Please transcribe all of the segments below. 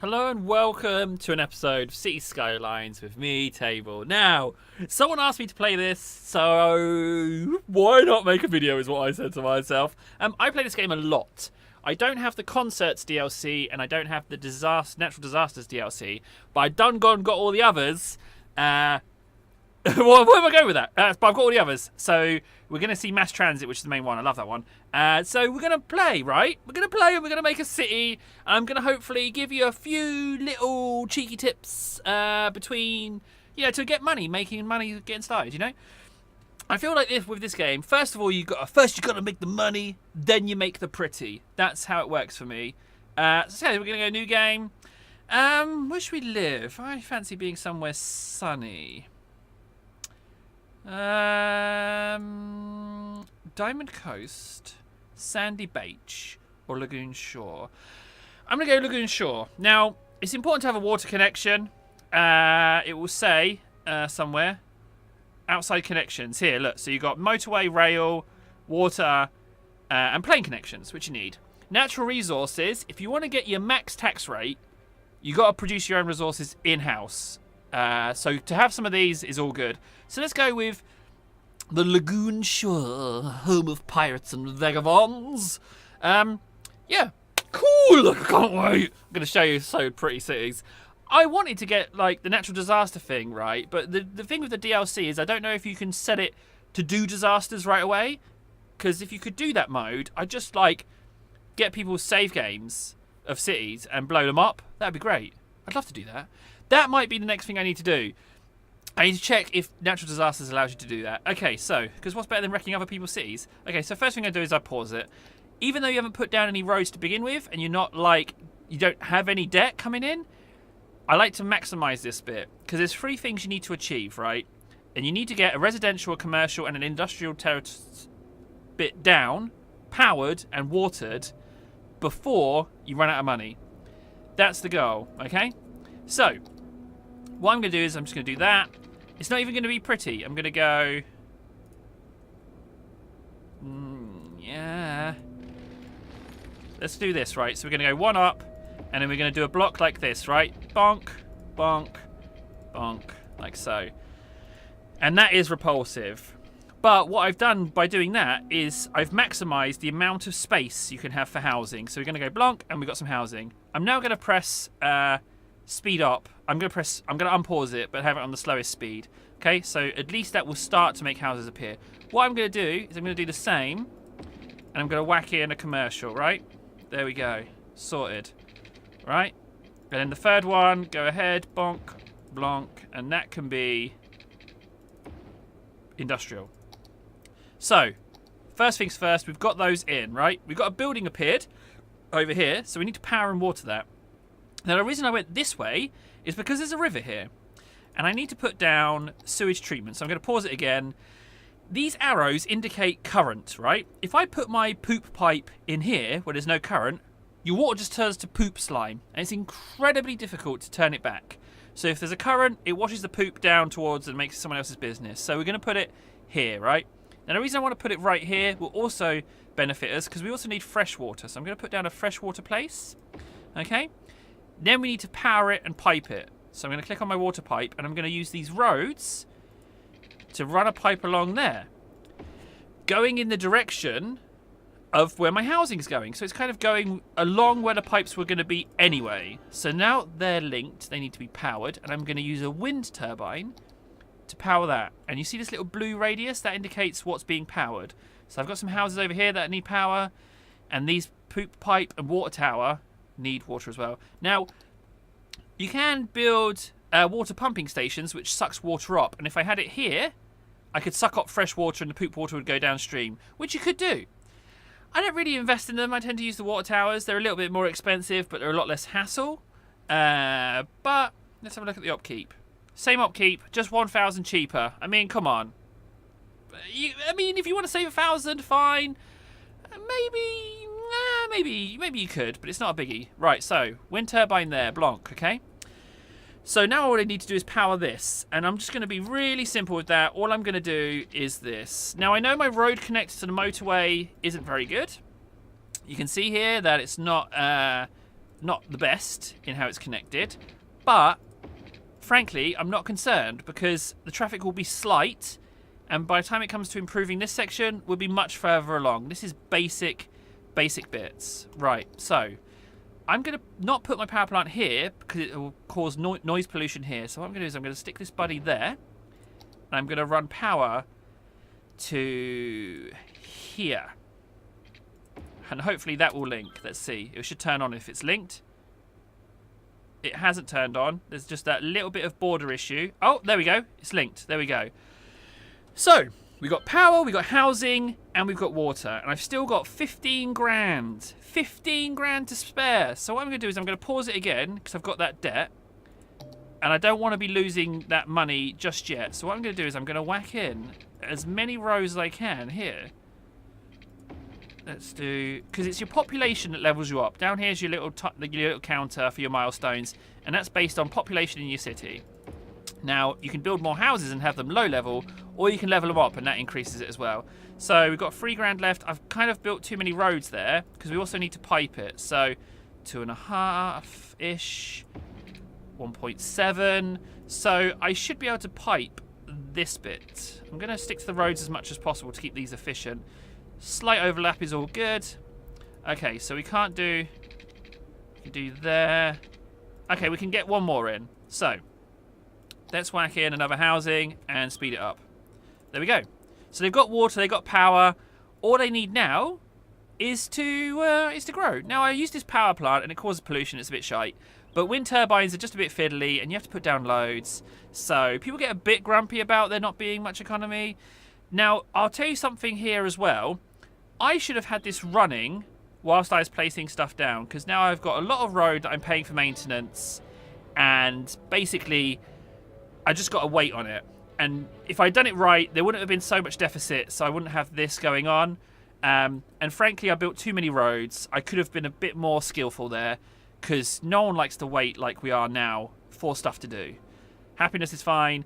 Hello and welcome to an episode of City Skylines with me, Table. Now, someone asked me to play this, so why not make a video is what I said to myself. I play this game a lot. I don't have the Concerts DLC and I don't have the Natural Disasters DLC, but I've got all the others. Well, where am I going with that? But I've got all the others. So we're going to see Mass Transit, which is the main one. I love that one. So we're going to play, right? We're going to play and we're going to make a city. I'm going to hopefully give you a few little cheeky tips between, to get money, making money, getting started, I feel like with this game, first of all, you got to make the money, then you make the pretty. That's how it works for me. So we're going to go new game. Where should we live? I fancy being somewhere sunny. Diamond Coast, Sandy Beach, or Lagoon Shore. I'm going to go Lagoon Shore. Now, it's important to have a water connection. It will say somewhere, outside connections. Here, look. So you've got motorway, rail, water, and plane connections, which you need. Natural resources. If you want to get your max tax rate, you got to produce your own resources in-house. So to have some of these is all good. So let's go with the Lagoon Shore, home of pirates and vagabonds. Yeah, cool. I can't wait. I'm going to show you so pretty cities. I wanted to get like the natural disaster thing right, but the thing with the DLC is I don't know if you can set it to do disasters right away. Because if you could do that mode, I'd just like get people's save games of cities and blow them up. That'd be great. I'd love to do that. That might be the next thing I need to do. I need to check if natural disasters allows you to do that. Okay, so, because what's better than wrecking other people's cities? Okay, so first thing I do is I pause it. Even though you haven't put down any roads to begin with, and you don't have any debt coming in, I like to maximize this bit. Because there's 3 things you need to achieve, right? And you need to get a residential, a commercial, and an industrial bit down, powered, and watered before you run out of money. That's the goal, okay? So, what I'm going to do is I'm just going to do that. It's not even going to be pretty. I'm going to go... yeah. Let's do this, right? So we're going to go 1 up, and then we're going to do a block like this, right? Bonk, bonk, bonk, like so. And that is repulsive. But what I've done by doing that is I've maximized the amount of space you can have for housing. So we're going to go blonk, and we've got some housing. I'm now going to press... speed up. I'm going to unpause it, but have it on the slowest speed. Okay, so at least that will start to make houses appear. What I'm going to do is I'm going to do the same, and I'm going to whack in a commercial, right? There we go. Sorted. Right? And then the third one, go ahead, bonk, blonk, and that can be industrial. So, first things first, we've got those in, right? We've got a building appeared over here, so we need to power and water that. Now, the reason I went this way is because there's a river here. And I need to put down sewage treatment. So I'm going to pause it again. These arrows indicate current, right? If I put my poop pipe in here where there's no current, your water just turns to poop slime. And it's incredibly difficult to turn it back. So if there's a current, it washes the poop down towards and makes it someone else's business. So we're going to put it here, right? Now, the reason I want to put it right here will also benefit us because we also need fresh water. So I'm going to put down a freshwater place. Okay? Then we need to power it and pipe it. So I'm going to click on my water pipe and I'm going to use these roads to run a pipe along there. Going in the direction of where my housing is going. So it's kind of going along where the pipes were going to be anyway. So now they're linked. They need to be powered. And I'm going to use a wind turbine to power that. And you see this little blue radius? That indicates what's being powered. So I've got some houses over here that need power. And these poop pipe and water tower need water as well. Now, you can build water pumping stations which sucks water up, and if I had it here I could suck up fresh water and the poop water would go downstream, which you could do. I don't really invest in them. I tend to use the water towers. They're a little bit more expensive, but they're a lot less hassle. But let's have a look at the upkeep. Same upkeep, just 1,000 cheaper. I mean, come on. If you want to save 1,000, fine. Maybe you could, but it's not a biggie. Right, so wind turbine there, Blanc, okay? So now all I need to do is power this, and I'm just going to be really simple with that. All I'm going to do is this. Now, I know my road connected to the motorway isn't very good. You can see here that it's not not the best in how it's connected, but frankly, I'm not concerned because the traffic will be slight, and by the time it comes to improving this section, we'll be much further along. This is basic bits. Right, so I'm going to not put my power plant here because it will cause noise pollution here. So what I'm going to do is I'm going to stick this buddy there, and I'm going to run power to here. And hopefully that will link. Let's see. It should turn on if it's linked. It hasn't turned on. There's just that little bit of border issue. Oh, there we go. It's linked. There we go. So, we've got power, we've got housing, and we've got water. And I've still got 15 grand. 15 grand to spare. So what I'm going to do is I'm going to pause it again because I've got that debt. And I don't want to be losing that money just yet. So what I'm going to do is I'm going to whack in as many rows as I can here. Let's do, because it's your population that levels you up. Down here's your little counter for your milestones, and that's based on population in your city. Now, you can build more houses and have them low level, or you can level them up, and that increases it as well. So we've got 3 grand left. I've kind of built too many roads there, because we also need to pipe it. So 2.5-ish, 1.7. So I should be able to pipe this bit. I'm going to stick to the roads as much as possible to keep these efficient. Slight overlap is all good. Okay, so we can't do... We can do there. Okay, we can get one more in. So, let's whack in another housing and speed it up. There we go. So they've got water, they've got power. All they need now is to grow. Now, I use this power plant and it causes pollution. It's a bit shite. But wind turbines are just a bit fiddly and you have to put down loads. So people get a bit grumpy about there not being much economy. Now, I'll tell you something here as well. I should have had this running whilst I was placing stuff down, because now I've got a lot of road that I'm paying for maintenance, and basically I just got to wait on it. And if I'd done it right, there wouldn't have been so much deficit, so I wouldn't have this going on. And frankly, I built too many roads. I could have been a bit more skillful there, because no one likes to wait like we are now for stuff to do. Happiness is fine.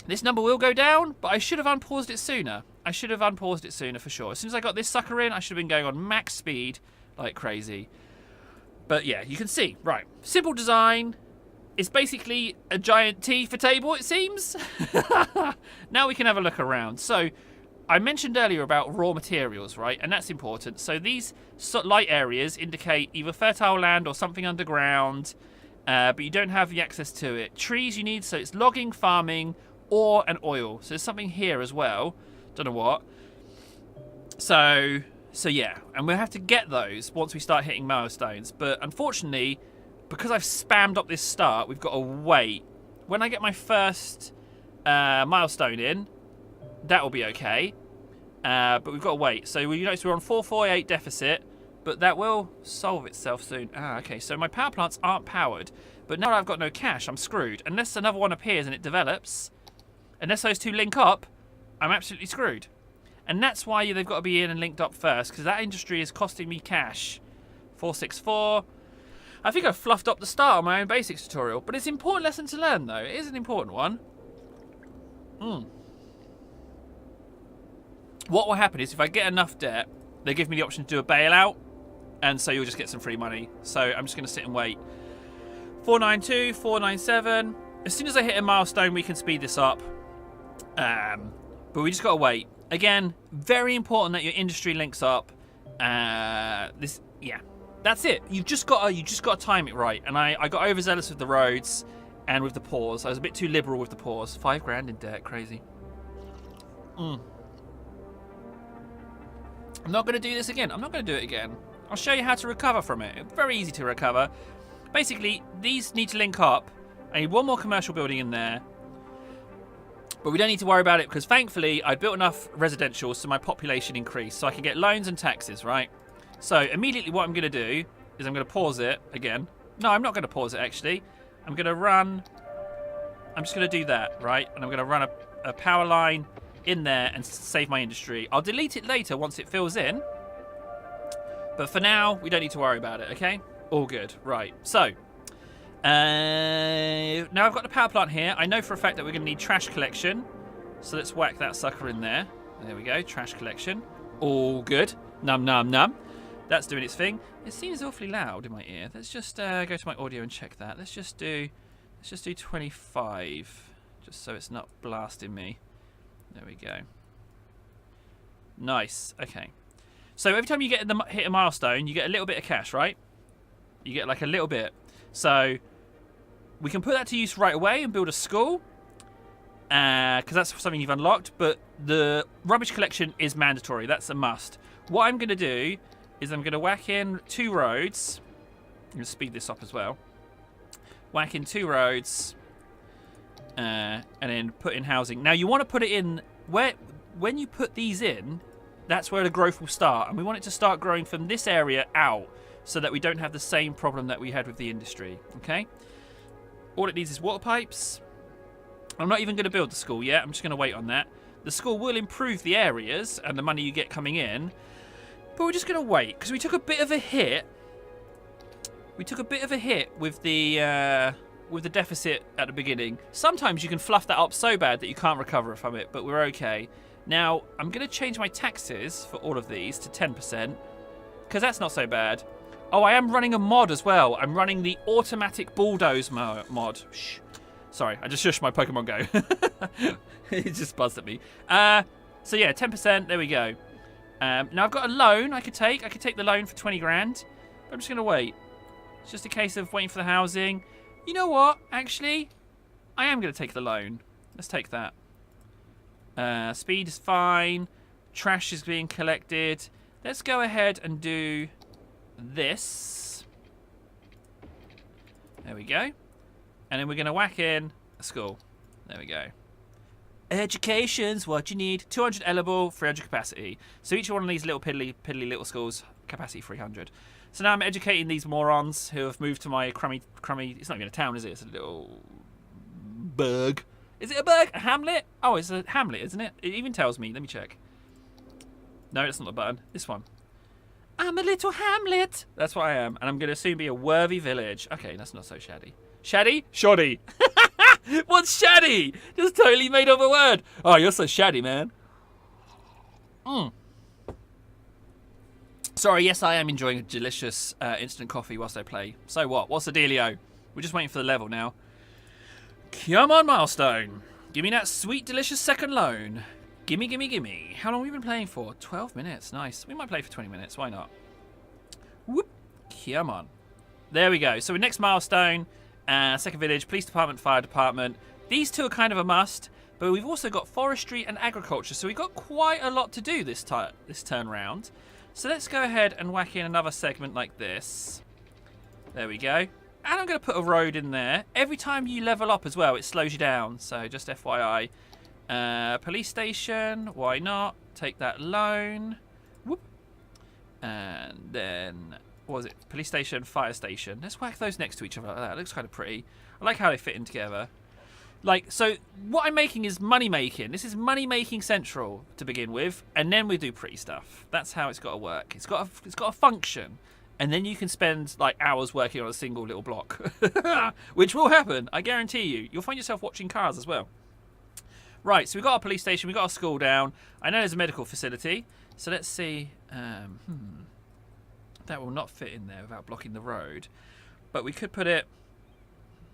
This number will go down, but I should have unpaused it sooner. I should have unpaused it sooner for sure. As soon as I got this sucker in, I should have been going on max speed like crazy. But yeah, you can see. Right. Simple design. It's basically a giant T for table, it seems. Now we can have a look around. So, I mentioned earlier about raw materials, right? And that's important. So these light areas indicate either fertile land or something underground, but you don't have the access to it. Trees you need, so it's logging, farming, ore and oil. So there's something here as well. Don't know what. So yeah, and we'll have to get those once we start hitting milestones. But unfortunately, because I've spammed up this start, we've got to wait. When I get my first milestone in, that will be okay. But we've got to wait. So you notice we're on 448 deficit, but that will solve itself soon. Okay, so my power plants aren't powered. But now that I've got no cash, I'm screwed. Unless another one appears and it develops, unless those two link up, I'm absolutely screwed. And that's why they've got to be in and linked up first, because that industry is costing me cash. 464. I think I fluffed up the start of my own basics tutorial, but it's an important lesson to learn, though. It is an important one. What will happen is if I get enough debt, they give me the option to do a bailout, and so you'll just get some free money. So I'm just going to sit and wait. 492, 497. As soon as I hit a milestone, we can speed this up. But we just got to wait. Again, very important that your industry links up. Yeah, that's it. You've just got to time it right. And I got overzealous with the roads and with the pause. I was a bit too liberal with the pause. 5 grand in debt, crazy. I'm not going to do this again. I'm not going to do it again. I'll show you how to recover from it. It's very easy to recover. Basically, these need to link up. I need one more commercial building in there. But we don't need to worry about it because thankfully I built enough residential so my population increased. So I can get loans and taxes, right? So immediately what I'm going to do is I'm going to pause it again. No, I'm not going to pause it actually. I'm just going to do that, right? And I'm going to run a power line in there and save my industry. I'll delete it later once it fills in. But for now, we don't need to worry about it, okay? All good, right. So, now I've got the power plant here. I know for a fact that we're going to need trash collection. So let's whack that sucker in there. There we go, trash collection. All good. Num, num, num. That's doing its thing. It seems awfully loud in my ear. Let's just go to my audio and check that. Let's just do 25, just so it's not blasting me. There we go. Nice. Okay. So every time you hit a milestone, you get a little bit of cash, right? You get like a little bit. So we can put that to use right away and build a school, because that's something you've unlocked. But the rubbish collection is mandatory. That's a must. What I'm going to do is I'm going to whack in 2 roads. I'm going to speed this up as well. Whack in 2 roads, and then put in housing. Now you want to put it in when you put these in, that's where the growth will start, and we want it to start growing from this area out, so that we don't have the same problem that we had with the industry. Okay. All it needs is water pipes. I'm not even going to build the school yet. I'm just going to wait on that. The school will improve the areas and the money you get coming in, but we're just going to wait because we took a bit of a hit. We took a bit of a hit with the deficit at the beginning. Sometimes you can fluff that up so bad that you can't recover from it, but we're okay. Now, I'm going to change my taxes for all of these to 10%, because that's not so bad. Oh, I am running a mod as well. I'm running the automatic bulldoze mod. Shh. Sorry, I just shushed my Pokemon Go. It just buzzed at me. So yeah, 10%. There we go. Now I've got a loan I could take. I could take the loan for 20 grand. But I'm just going to wait. It's just a case of waiting for the housing. You know what? Actually, I am going to take the loan. Let's take that. Speed is fine. Trash is being collected. Let's go ahead and do this. There we go. And then we're going to whack in a school. There we go. Education's what you need. 200 eligible, 300 capacity. So each one of these little piddly little schools, capacity 300. So now I'm educating these morons who have moved to my crummy. It's not even a town, is it? It's a little burg. Is it a burg? A hamlet? Oh, it's a hamlet, isn't it? It even tells me. Let me check. No, that's not the button. This one. I'm a little hamlet. That's what I am. And I'm going to soon be a worthy village. Okay, that's not so shaddy. Shaddy? Shoddy. What's shaddy? Just totally made up a word. Oh, you're so shaddy, man. Sorry, yes, I am enjoying a delicious instant coffee whilst I play. So what? What's the dealio? We're just waiting for the level now. Come on, milestone. Give me that sweet, delicious second loan. Gimme, gimme, gimme. How long have we been playing for? 12 minutes. Nice. We might play for 20 minutes. Why not? Whoop. Come on. There we go. So next milestone, second village, police department, fire department. These 2 are kind of a must, but we've also got forestry and agriculture. So we've got quite a lot to do this turn round. So let's go ahead and whack in another segment like this. There we go. And I'm going to put a road in there. Every time you level up as well, it slows you down. So just FYI. Police station. Why not? Take that loan. Whoop. And then, what was it? Police station, fire station. Let's whack those next to each other like that. It looks kind of pretty. I like how they fit in together. Like, so what I'm making is money making. This is money making central to begin with. And then we do pretty stuff. That's how it's got to work. It's got a function. And then you can spend like hours working on a single little block, which will happen. I guarantee you. You'll find yourself watching cars as well. Right, so we've got our police station, we've got our school down. I know there's a medical facility. So let's see. That will not fit in there without blocking the road. But we could put it...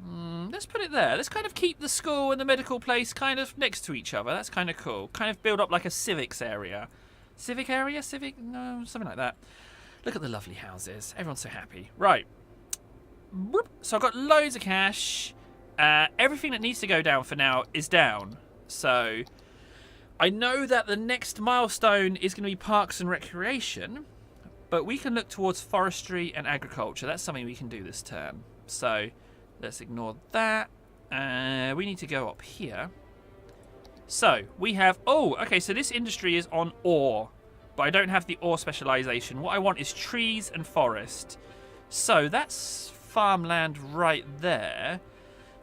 let's put it there. Let's kind of keep the school and the medical place kind of next to each other. That's kind of cool. Kind of build up like a civics area. Civic area? Civic? No, something like that. Look at the lovely houses. Everyone's so happy. Right. So I've got loads of cash. Everything that needs to go down for now is down. So I know that the next milestone is going to be parks and recreation, but we can look towards forestry and agriculture. That's something we can do this turn. So let's ignore that. We need to go up here. So we have... Oh, okay, so this industry is on ore, but I don't have the ore specialization. What I want is trees and forest. So that's farmland right there.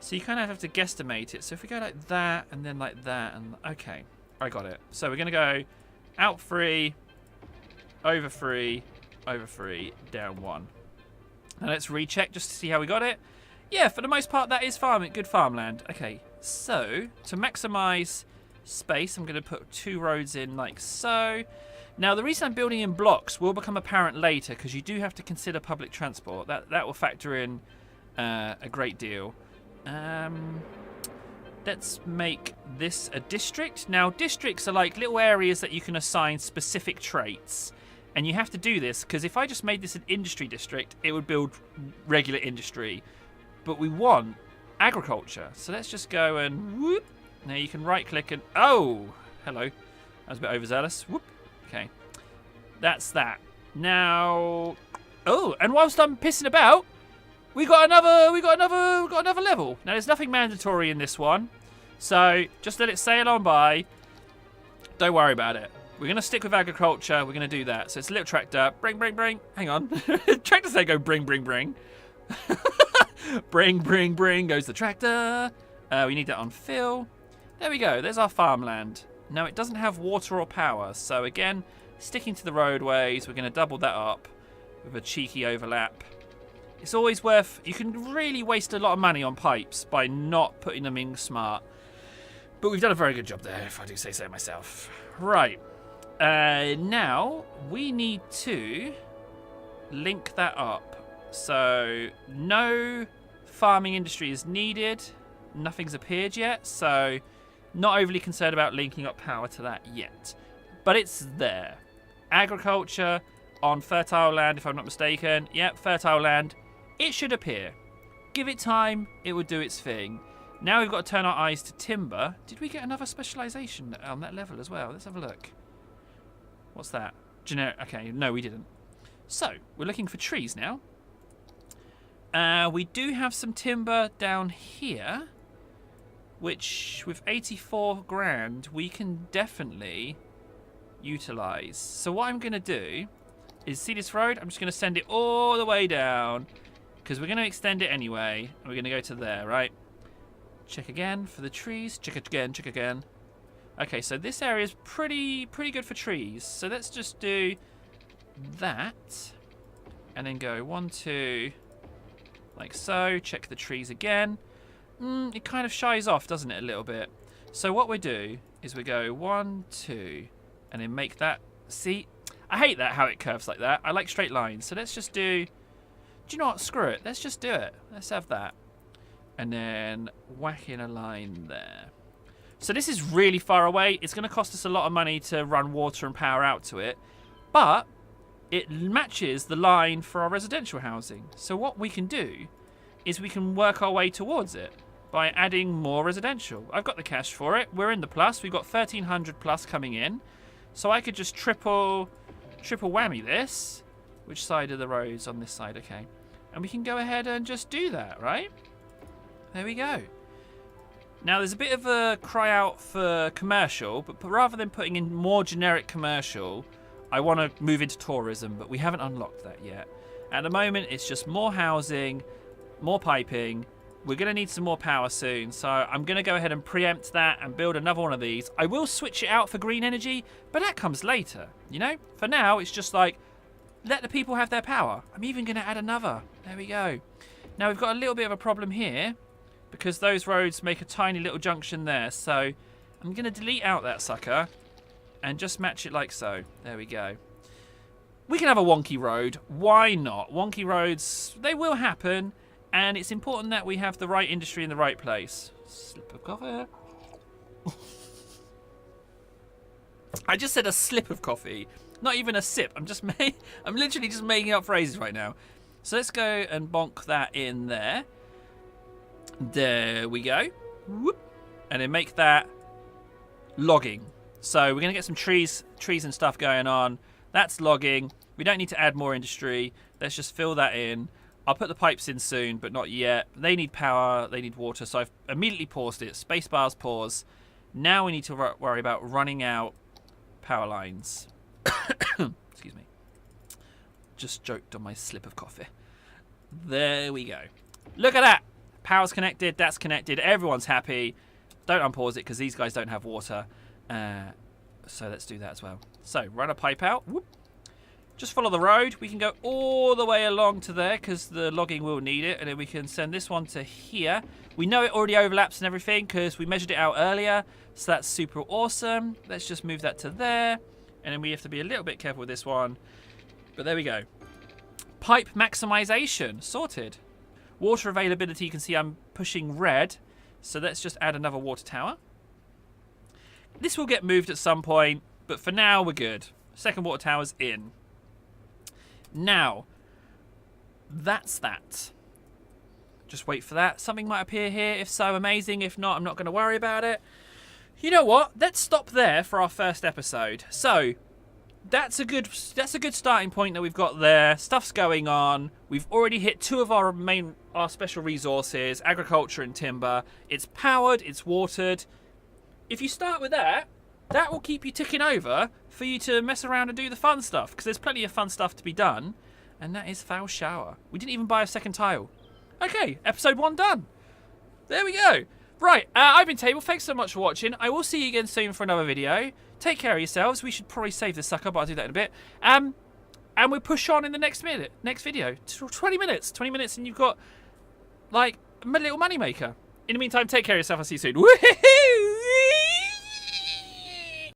So you kind of have to guesstimate it. So if we go like that and then like that and... Okay, I got it. So we're going to go out 3, over 3, over 3, down 1. Now let's recheck just to see how we got it. Yeah, for the most part that is good farmland. Okay, so to maximize space, I'm going to put 2 roads in like so. Now, the reason I'm building in blocks will become apparent later, because you do have to consider public transport. That will factor in a great deal. Let's make this a district. Now, districts are like little areas that you can assign specific traits. And you have to do this, because if I just made this an industry district, it would build regular industry. But we want agriculture. So let's just go and whoop. Now you can right click and oh, hello. I was a bit overzealous. Whoop. Okay. That's that. Now oh, and whilst I'm pissing about, we got another level. Now there's nothing mandatory in this one. So just let it sail on by. Don't worry about it. We're going to stick with agriculture. We're going to do that. So it's a little tractor. Bring, bring, bring. Hang on. Tractors say go bring, bring, bring. Bring, bring, bring goes the tractor. We need that on fill. There we go. There's our farmland. Now, it doesn't have water or power. So, again, sticking to the roadways, we're going to double that up with a cheeky overlap. It's always worth... You can really waste a lot of money on pipes by not putting them in smart. But we've done a very good job there, if I do say so myself. Right. Now, we need to link that up. So, no farming industry is needed. Nothing's appeared yet, so not overly concerned about linking up power to that yet. But it's there. Agriculture on fertile land, if I'm not mistaken. Yep, fertile land. It should appear. Give it time, it will do its thing. Now we've got to turn our eyes to timber. Did we get another specialisation on that level as well? Let's have a look. What's that? Generic. Okay, no, we didn't. So, we're looking for trees now. We do have some timber down here, which with 84 grand we can definitely utilise. So what I'm going to do is, see this road? I'm just going to send it all the way down, because we're going to extend it anyway. And we're going to go to there, right? Check again for the trees. Check again, check again. Okay, so this area is pretty good for trees. So let's just do that. And then go 1, 2... like so. Check the trees again. It kind of shies off, doesn't it, a little bit? So what we do is we go 1, 2, and then make that... See? I hate that, how it curves like that. I like straight lines. So let's just do... Do you know what? Screw it. Let's just do it. Let's have that. And then whack in a line there. So this is really far away. It's going to cost us a lot of money to run water and power out to it. But it matches the line for our residential housing. So what we can do is we can work our way towards it by adding more residential. I've got the cash for it. We're in the plus. We've got 1,300 plus coming in. So I could just triple whammy this. Which side of the road's on this side? Okay. And we can go ahead and just do that, right? There we go. Now, there's a bit of a cry out for commercial, but rather than putting in more generic commercial, I want to move into tourism, but we haven't unlocked that yet. At the moment, it's just more housing, more piping. We're going to need some more power soon, so I'm going to go ahead and preempt that and build another one of these. I will switch it out for green energy, but that comes later, you know? For now, it's just like, let the people have their power. I'm even going to add another. There we go. Now, we've got a little bit of a problem here, because those roads make a tiny little junction there. So I'm going to delete out that sucker and just match it like so. There we go. We can have a wonky road. Why not? Wonky roads, they will happen. And it's important that we have the right industry in the right place. Slip of coffee. I just said a slip of coffee. Not even a sip. I'm literally just making up phrases right now. So let's go and bonk that in there. There we go. Whoop. And then make that logging. So we're going to get some trees and stuff going on. That's logging. We don't need to add more industry. Let's just fill that in. I'll put the pipes in soon, but not yet. They need power. They need water. So I've immediately paused it. Spacebar's pause. Now we need to worry about running out power lines. Excuse me. Just joked on my slip of coffee. There we go. Look at that. Power's connected, that's connected, everyone's happy. Don't unpause it because these guys don't have water. So let's do that as well. So run a pipe out. Whoop. Just follow the road. We can go all the way along to there because the logging will need it. And then we can send this one to here. We know it already overlaps and everything because we measured it out earlier. So that's super awesome. Let's just move that to there. And then we have to be a little bit careful with this one. But there we go. Pipe maximization. Sorted. Water availability, you can see I'm pushing red. So let's just add another water tower. This will get moved at some point, but for now we're good. Second water tower's in. Now, that's that. Just wait for that. Something might appear here. If so, amazing. If not, I'm not going to worry about it. You know what? Let's stop there for our first episode. So, that's a good starting point that we've got there. Stuff's going on. We've already hit 2 of our special resources, agriculture and timber. It's powered, it's watered. If you start with that, that will keep you ticking over for you to mess around and do the fun stuff, because there's plenty of fun stuff to be done. And that is foul shower. We didn't even buy a second tile. Okay, episode 1 done. There we go. Right, I've been Table. Thanks so much for watching. I will see you again soon for another video. Take care of yourselves. We should probably save this sucker, but I'll do that in a bit. And we'll push on in the next video. 20 minutes. 20 minutes and you've got, like, a little money maker. In the meantime, take care of yourself. I'll see you soon. Woohoo!